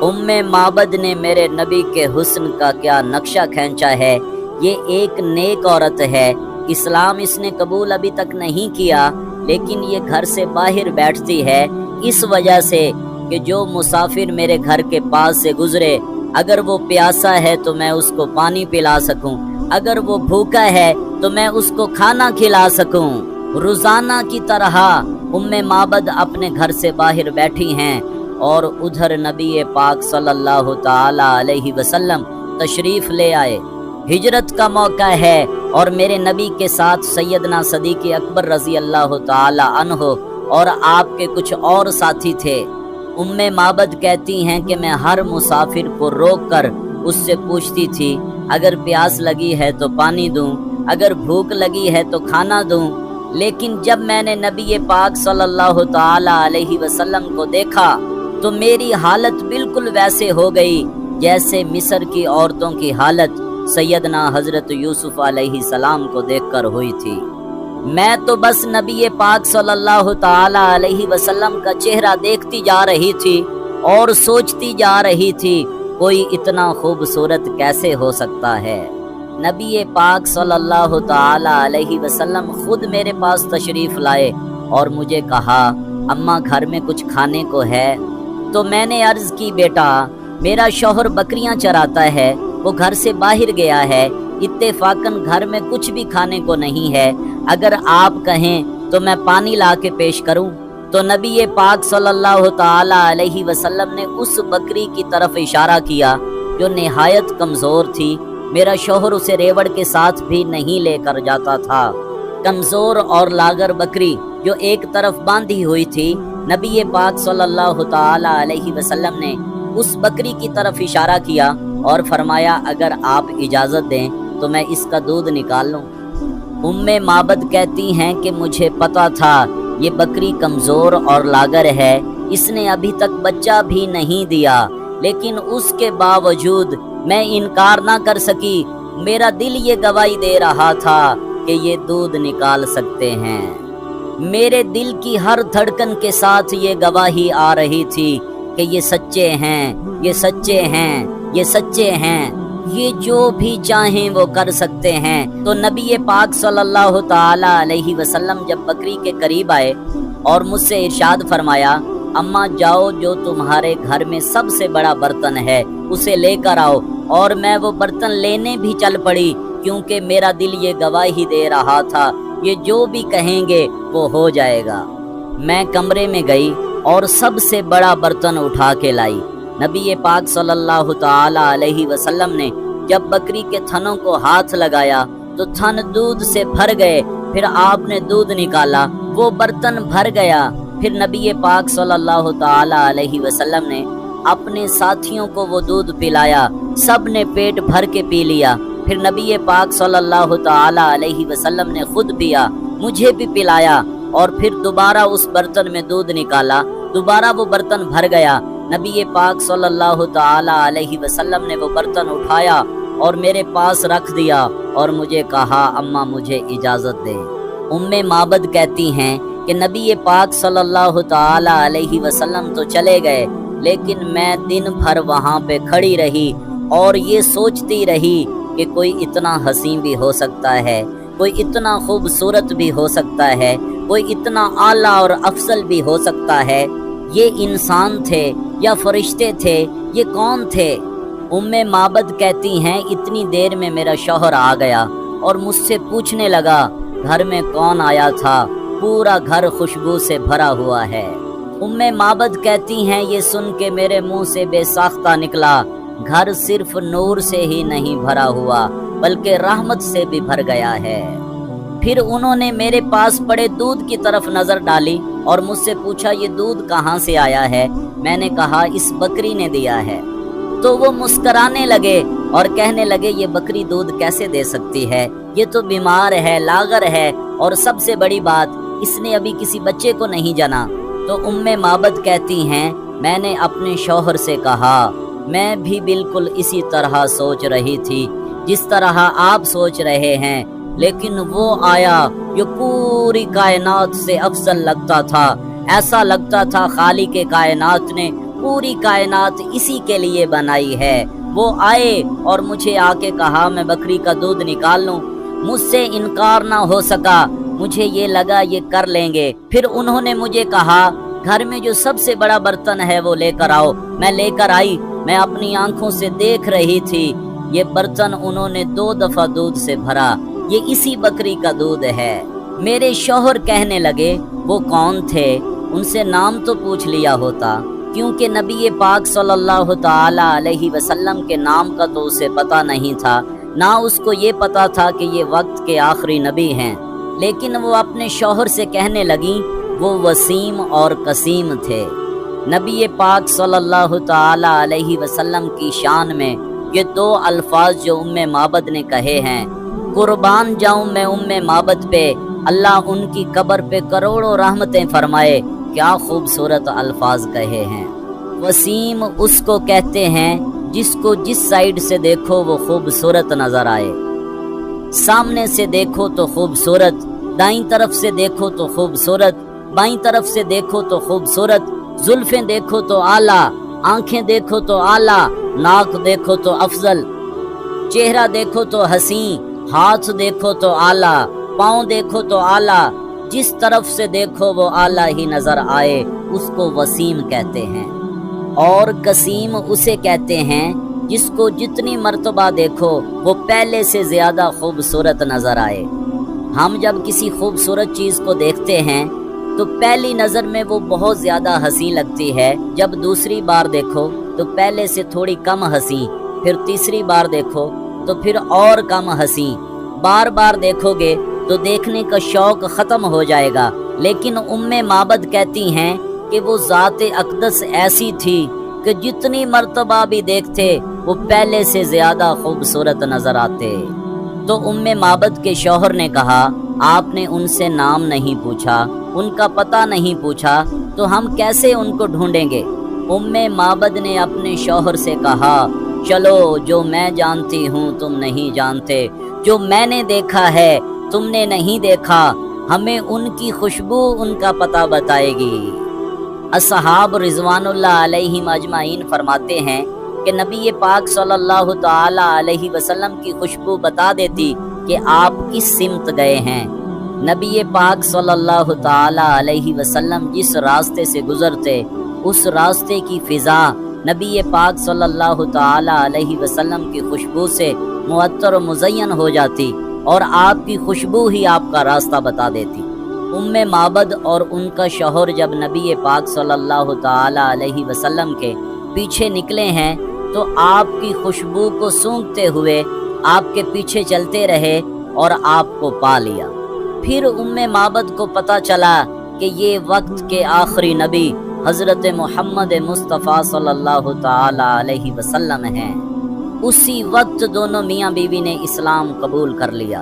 उम्मे माबद ने मेरे नबी के हुस्न का क्या नक्शा खींचा है। ये एक नेक औरत है, इस्लाम इसने कबूल अभी तक नहीं किया, लेकिन ये घर से बाहर बैठती है इस वजह से कि जो मुसाफिर मेरे घर के पास से गुजरे, अगर वो प्यासा है तो मैं उसको पानी पिला सकूं, अगर वो भूखा है तो मैं उसको खाना खिला सकूं। रोजाना की तरह उम्मे माबद अपने घर से बाहर बैठी हैं और उधर नबी पाक सल्लल्लाहु ताला अलैहि वसल्लम तशरीफ ले आए। हिजरत का मौका है और मेरे नबी के साथ सैयदना सदीक़ अकबर रज़ी अल्लाह ताला अन्हो और आपके कुछ और साथी थे। उम्मे माबद कहती हैं कि मैं हर मुसाफिर को रोक कर उससे पूछती थी, अगर प्यास लगी है तो पानी दूं, अगर भूख लगी है तो खाना दूं। लेकिन जब मैंने नबी पाक सल्लल्लाहु ताला अलैहि वसल्लम को देखा तो मेरी हालत बिल्कुल वैसे हो गई जैसे मिस्र की औरतों की हालत सैयदना हजरत यूसुफ अलैहि सलाम को देखकर हुई थी। मैं तो बस नबी पाक सल्लल्लाहु ताला अलैहि वसल्लम का चेहरा देखती जा रही थी और सोचती जा रही थी, कोई इतना खूबसूरत कैसे हो सकता है। नबी पाक सल्लल्लाहु ताला अलैहि वसल्लम खुद मेरे पास तशरीफ लाए और मुझे कहा, अम्मा घर में कुछ खाने को है? तो मैंने अर्ज की, बेटा मेरा शौहर बकरियां चराता है, वो घर से बाहर गया है, इत्तेफाकन घर में कुछ भी खाने को नहीं है, अगर आप कहें तो मैं पानी ला के पेश करूं। तो नबी पाक सल्लल्लाहु ताला अलैहि वसल्लम ने उस बकरी की तरफ इशारा किया जो निहायत कमजोर थी। मेरा शौहर उसे रेवड़ के साथ भी नहीं लेकर जाता था। कमजोर और लागर बकरी जो एक तरफ बांधी हुई थी, नबी पाक सल्लल्लाहु ताला अलैहि वसल्लम ने उस बकरी की तरफ इशारा किया और फरमाया, अगर आप इजाजत दें तो मैं इसका दूध निकाल लूं। उम्मे माबद कहती हैं कि मुझे पता था ये बकरी कमजोर और लागर है, इसने अभी तक बच्चा भी नहीं दिया, लेकिन उसके बावजूद मैं इनकार ना कर सकी। मेरा दिल ये गवाही दे रहा था कि ये दूध निकाल सकते हैं। मेरे दिल की हर धड़कन के साथ ये गवाही आ रही थी कि ये सच्चे हैं, ये सच्चे हैं, ये सच्चे हैं, ये जो भी चाहें वो कर सकते हैं। तो नबी पाक सल्लल्लाहु ताला अलैहि वसल्लम जब बकरी के करीब आए और मुझसे इरशाद फरमाया, अम्मा जाओ, जो तुम्हारे घर में सबसे बड़ा बर्तन है उसे लेकर आओ। और मैं वो बर्तन लेने भी चल पड़ी, क्योंकि मेरा दिल ये गवाही दे रहा था ये जो भी कहेंगे वो हो जाएगा। मैं कमरे में गई और सबसे बड़ा बर्तन उठा के लाई। नबी पाक सल्लल्लाहु ताला अलैहि वसल्लम ने जब बकरी के थनों को हाथ लगाया तो थन दूध से भर गए। फिर आपने दूध निकाला, वो बर्तन भर गया। फिर नबी पाक सल्लल्लाहु ताला अलैहि वसल्लम ने अपने साथियों को वो दूध पिलाया, सब ने पेट भर के पी लिया। फिर नबी पाक सल्लल्लाहु ताला अलैहि वसल्लम ने खुद पिया, मुझे भी पिलाया और फिर दोबारा उस बर्तन में दूध निकाला, दोबारा वो बर्तन भर गया। नबी पाक सल्लल्लाहु ताला अलैहि वसल्लम ने वो बर्तन उठाया और मेरे पास रख दिया और मुझे कहा, अम्मा मुझे इजाज़त दे। उम्मे माबद कहती हैं कि नबी पाक सल्लल्लाहु ताला अलैहि वसल्लम तो चले गए, लेकिन मैं दिन भर वहाँ पे खड़ी रही और ये सोचती रही कि कोई इतना हसीन भी हो सकता है, कोई इतना खूबसूरत भी हो सकता है, कोई इतना आला और अफजल भी हो सकता है। ये इंसान थे या फरिश्ते थे, ये कौन थे? उम्मे माबद कहती हैं, इतनी देर में मेरा शौहर आ गया और मुझसे पूछने लगा, घर में कौन आया था? पूरा घर खुशबू से भरा हुआ है। उम्मे माबद कहती हैं, ये सुन के मेरे मुंह से बेसाख्ता निकला, घर सिर्फ नूर से ही नहीं भरा हुआ बल्कि रहमत से भी भर गया है। फिर उन्होंने मेरे पास पड़े दूध की तरफ नजर डाली और मुझसे पूछा, ये दूध कहाँ से आया है? मैंने कहा, इस बकरी ने दिया है। तो वो मुस्कराने लगे और कहने लगे, ये बकरी दूध कैसे दे सकती है? ये तो बीमार है, लागर है, और सबसे बड़ी बात, इसने अभी किसी बच्चे को नहीं जाना। तो उम्मे माबद कहती हैं, मैंने अपने शौहर से कहा, मैं भी बिल्कुल इसी तरह सोच रही थी जिस तरह आप सोच रहे हैं, लेकिन वो आया जो पूरी कायनात से अफजल लगता था। ऐसा लगता था खालिक कायनात ने पूरी कायनात इसी के लिए बनाई है। वो आए और मुझे आके कहा मैं बकरी का दूध निकाल लूं। मुझसे इनकार ना हो सका, मुझे ये लगा ये कर लेंगे। फिर उन्होंने मुझे कहा घर में जो सबसे बड़ा बर्तन है वो लेकर आओ। मैं लेकर आई, मैं अपनी आंखों से देख रही थी। ये बर्तन उन्होंने 2 दफा दूध से भरा, ये इसी बकरी का दूध है। मेरे शौहर कहने लगे वो कौन थे, उनसे नाम तो पूछ लिया होता, क्योंकि नबी पाक सल्लल्लाहु ताला अलैहि वसल्लम के नाम का तो उसे पता नहीं था, ना उसको ये पता था कि ये वक्त के आखिरी नबी हैं। लेकिन वो अपने शौहर से कहने लगी वो वसीम और कसीम थे। नबी पाक सल्लल्लाहु ताला अलैहि वसल्लम की शान में ये 2 अल्फाज जो उम्मे माबद ने कहे हैं, कुर्बान जाऊं मैं उम्मे माबद पे, अल्लाह उनकी कब्र पे करोड़ों रहमतें फरमाए। क्या खूबसूरत अल्फाज कहे हैं। वसीम उसको कहते हैं जिसको जिस साइड से देखो वो खूबसूरत नजर आए। सामने से देखो तो खूबसूरत, दाईं तरफ से देखो तो खूबसूरत, बाईं तरफ से देखो तो खूबसूरत, जुल्फें देखो तो आला, आंखें देखो तो आला, नाक देखो तो अफजल, चेहरा देखो तो हसी, हाथ देखो तो आला, पाँव देखो तो आला, जिस तरफ से देखो वो आला ही नजर आए, उसको वसीम कहते हैं। और कसीम उसे कहते हैं जिसको जितनी मर्तबा देखो वो पहले से ज्यादा खूबसूरत नजर आए। हम जब किसी खूबसूरत चीज को देखते हैं तो पहली नजर में वो बहुत ज्यादा हंसी लगती है, जब दूसरी बार देखो तो पहले से थोड़ी कम हंसी, फिर तीसरी बार देखो तो फिर और कम हंसी, बार बार देखोगे तो देखने का शौक खत्म हो जाएगा। लेकिन उम्मे माबद कहती हैं कि वो ज़ाते अक़दस ऐसी थी कि जितनी मर्तबा भी देखते वो पहले से ज्यादा खूबसूरत नजर आते। तो उम्मे माबद के शौहर ने कहा आपने उनसे नाम नहीं पूछा, उनका पता नहीं पूछा, तो हम कैसे उनको ढूंढेंगे। उम्मे माबद ने अपने शौहर से कहा चलो जो मैं जानती हूँ तुम नहीं जानते, जो मैंने देखा है तुमने नहीं देखा, हमें उनकी खुशबू उनका पता बताएगी। असहाब रिजवानुल्लाह अलैहिम अजमाइन फरमाते हैं कि नबी पाक सल्लल्लाहु ताला अलैहि वसल्लम की खुशबू बता देती कि आप किस सिमत गए हैं। नबी पाक सल्लल्लाहु ताला अलैहि वसल्लम जिस रास्ते से गुजरते उस रास्ते की फिजा नबी पाक सल्लल्लाहु ताला अलैहि वसल्लम की खुशबू से मुअत्तर और मुज़य्यन हो जाती और आपकी खुशबू ही आपका रास्ता बता देती। उम्मे माबद और उनका शौहर जब नबी पाक सल्लल्लाहु ताला अलैहि वसल्लम के पीछे निकले हैं तो आपकी खुशबू को सूंघते हुए आपके पीछे चलते रहे और आपको पा लिया। फिर उम्मे माबद को पता चला कि ये वक्त के आखिरी नबी हज़रत मोहम्मद मुस्तफ़ा सल्लल्लाहु ताला अलैहि वसल्लम हैं। उसी वक्त दोनों मियाँ बीवी ने इस्लाम कबूल कर लिया।